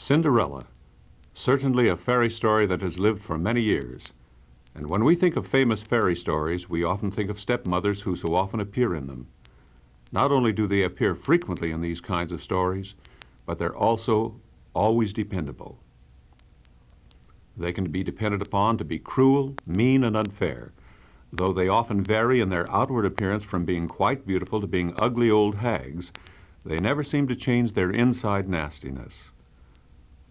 Cinderella, certainly a fairy story that has lived for many years. And when we think of famous fairy stories, we often think of stepmothers who so often appear in them. Not only do they appear frequently in these kinds of stories, but they're also always dependable. They can be depended upon to be cruel, mean, and unfair, though they often vary in their outward appearance from being quite beautiful to being ugly old hags. They never seem to change their inside nastiness.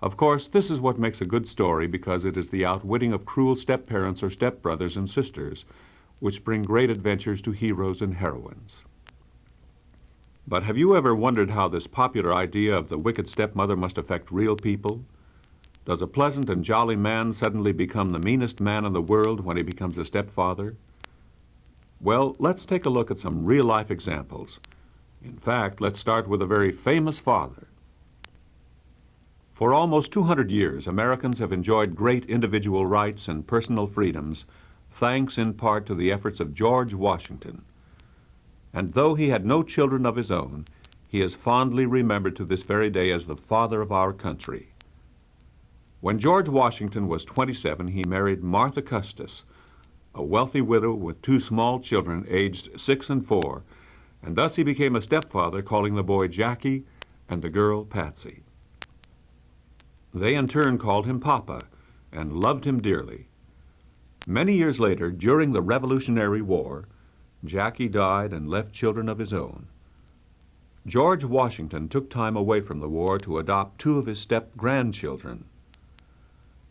Of course, this is what makes a good story, because it is the outwitting of cruel step-parents or step-brothers and sisters which bring great adventures to heroes and heroines. But have you ever wondered how this popular idea of the wicked stepmother must affect real people? Does a pleasant and jolly man suddenly become the meanest man in the world when he becomes a stepfather? Well, let's take a look at some real-life examples. In fact, let's start with a very famous father. For almost 200 years, Americans have enjoyed great individual rights and personal freedoms, thanks in part to the efforts of George Washington. And though he had no children of his own, he is fondly remembered to this very day as the father of our country. When George Washington was 27, he married Martha Custis, a wealthy widow with two small children aged 6 and 4, and thus he became a stepfather, calling the boy Jackie and the girl Patsy. They in turn called him Papa and loved him dearly. Many years later, during the Revolutionary War, Jackie died and left children of his own. George Washington took time away from the war to adopt 2 of his step-grandchildren.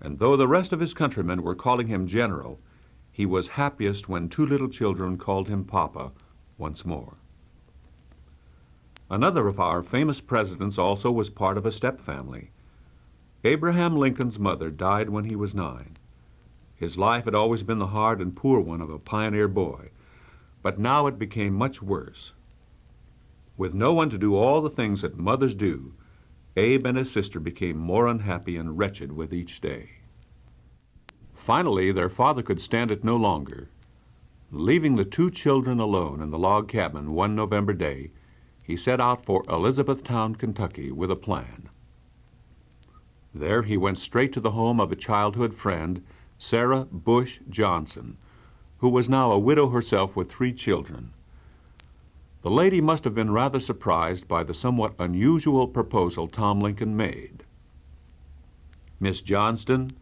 And though the rest of his countrymen were calling him General, he was happiest when 2 little children called him Papa once more. Another of our famous presidents also was part of a step-family. Abraham Lincoln's mother died when he was 9. His life had always been the hard and poor one of a pioneer boy, but now it became much worse. With no one to do all the things that mothers do, Abe and his sister became more unhappy and wretched with each day. Finally, their father could stand it no longer. Leaving the 2 children alone in the log cabin one November day, he set out for Elizabethtown, Kentucky, with a plan. There he went straight to the home of a childhood friend, Sarah Bush Johnson, who was now a widow herself with 3 children. The lady must have been rather surprised by the somewhat unusual proposal Tom Lincoln made. "Miss Johnston,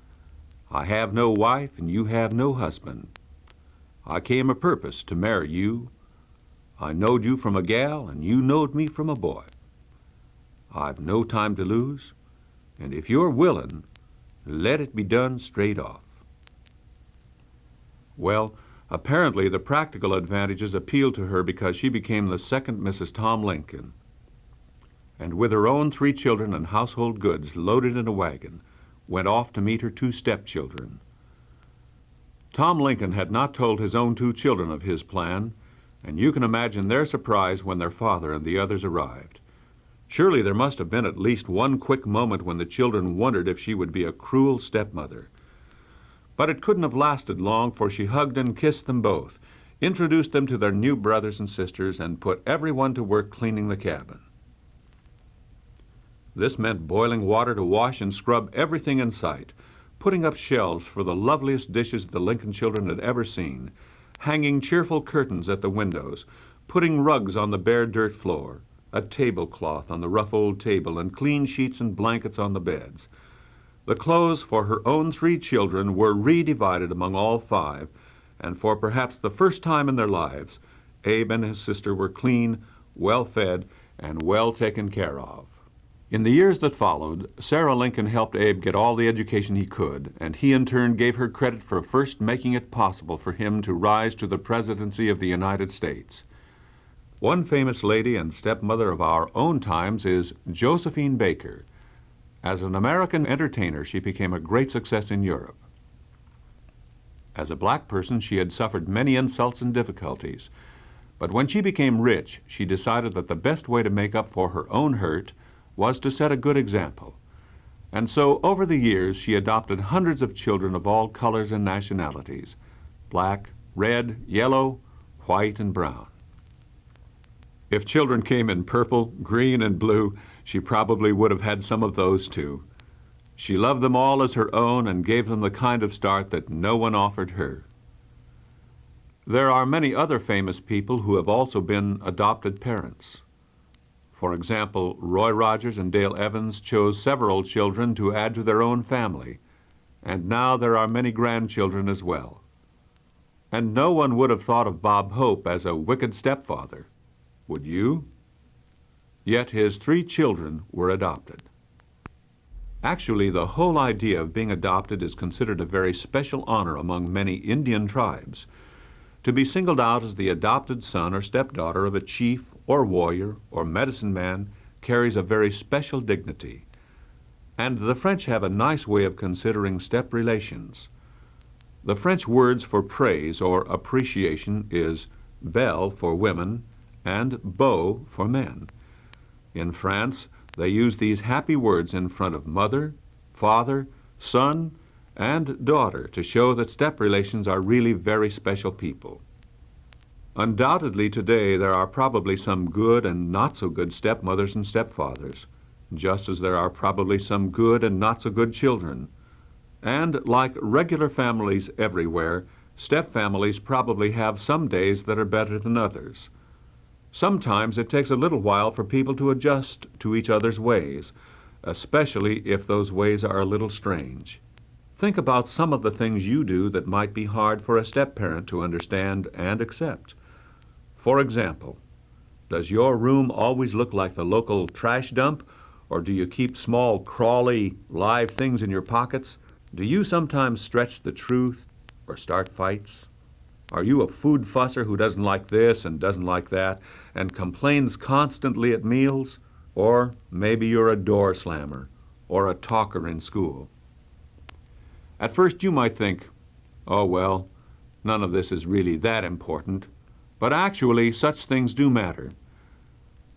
I have no wife and you have no husband. I came a purpose to marry you. I knowed you from a gal and you knowed me from a boy. I've no time to lose, and if you're willin', let it be done straight off." Well, apparently the practical advantages appealed to her, because she became the second Mrs. Tom Lincoln. And with her own 3 children and household goods loaded in a wagon, went off to meet her 2 stepchildren. Tom Lincoln had not told his own 2 children of his plan, and you can imagine their surprise when their father and the others arrived. Surely there must have been at least one quick moment when the children wondered if she would be a cruel stepmother. But it couldn't have lasted long, for she hugged and kissed them both, introduced them to their new brothers and sisters, and put everyone to work cleaning the cabin. This meant boiling water to wash and scrub everything in sight, putting up shelves for the loveliest dishes the Lincoln children had ever seen, hanging cheerful curtains at the windows, putting rugs on the bare dirt floor, a tablecloth on the rough old table, and clean sheets and blankets on the beds. The clothes for her own 3 children were redivided among all 5, and for perhaps the first time in their lives, Abe and his sister were clean, well-fed, and well taken care of. In the years that followed, Sarah Lincoln helped Abe get all the education he could, and he in turn gave her credit for first making it possible for him to rise to the presidency of the United States. One famous lady and stepmother of our own times is Josephine Baker. As an American entertainer, she became a great success in Europe. As a black person, she had suffered many insults and difficulties. But when she became rich, she decided that the best way to make up for her own hurt was to set a good example. And so, over the years, she adopted hundreds of children of all colors and nationalities: black, red, yellow, white, and brown. If children came in purple, green, and blue, she probably would have had some of those too. She loved them all as her own and gave them the kind of start that no one offered her. There are many other famous people who have also been adopted parents. For example, Roy Rogers and Dale Evans chose several children to add to their own family, and now there are many grandchildren as well. And no one would have thought of Bob Hope as a wicked stepfather, would you? Yet his 3 children were adopted. Actually, the whole idea of being adopted is considered a very special honor among many Indian tribes. To be singled out as the adopted son or stepdaughter of a chief or warrior or medicine man carries a very special dignity. And the French have a nice way of considering step relations. The French words for praise or appreciation is belle for women and beau for men. In France, they use these happy words in front of mother, father, son, and daughter to show that step relations are really very special people. Undoubtedly today there are probably some good and not so good stepmothers and stepfathers, just as there are probably some good and not so good children. And like regular families everywhere, stepfamilies probably have some days that are better than others. Sometimes it takes a little while for people to adjust to each other's ways, especially if those ways are a little strange. Think about some of the things you do that might be hard for a step-parent to understand and accept. For example, does your room always look like the local trash dump, or do you keep small, crawly, live things in your pockets? Do you sometimes stretch the truth or start fights? Are you a food fusser who doesn't like this and doesn't like that and complains constantly at meals? Or maybe you're a door slammer or a talker in school. At first you might think, oh well, none of this is really that important. But actually, such things do matter.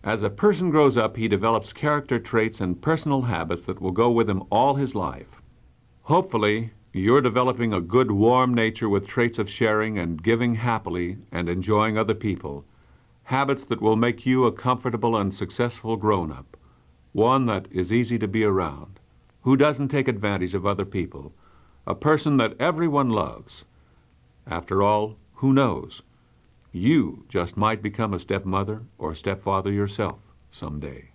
As a person grows up, he develops character traits and personal habits that will go with him all his life. Hopefully, you're developing a good, warm nature with traits of sharing and giving happily and enjoying other people, habits that will make you a comfortable and successful grown-up, one that is easy to be around, who doesn't take advantage of other people, a person that everyone loves. After all, who knows? You just might become a stepmother or stepfather yourself someday.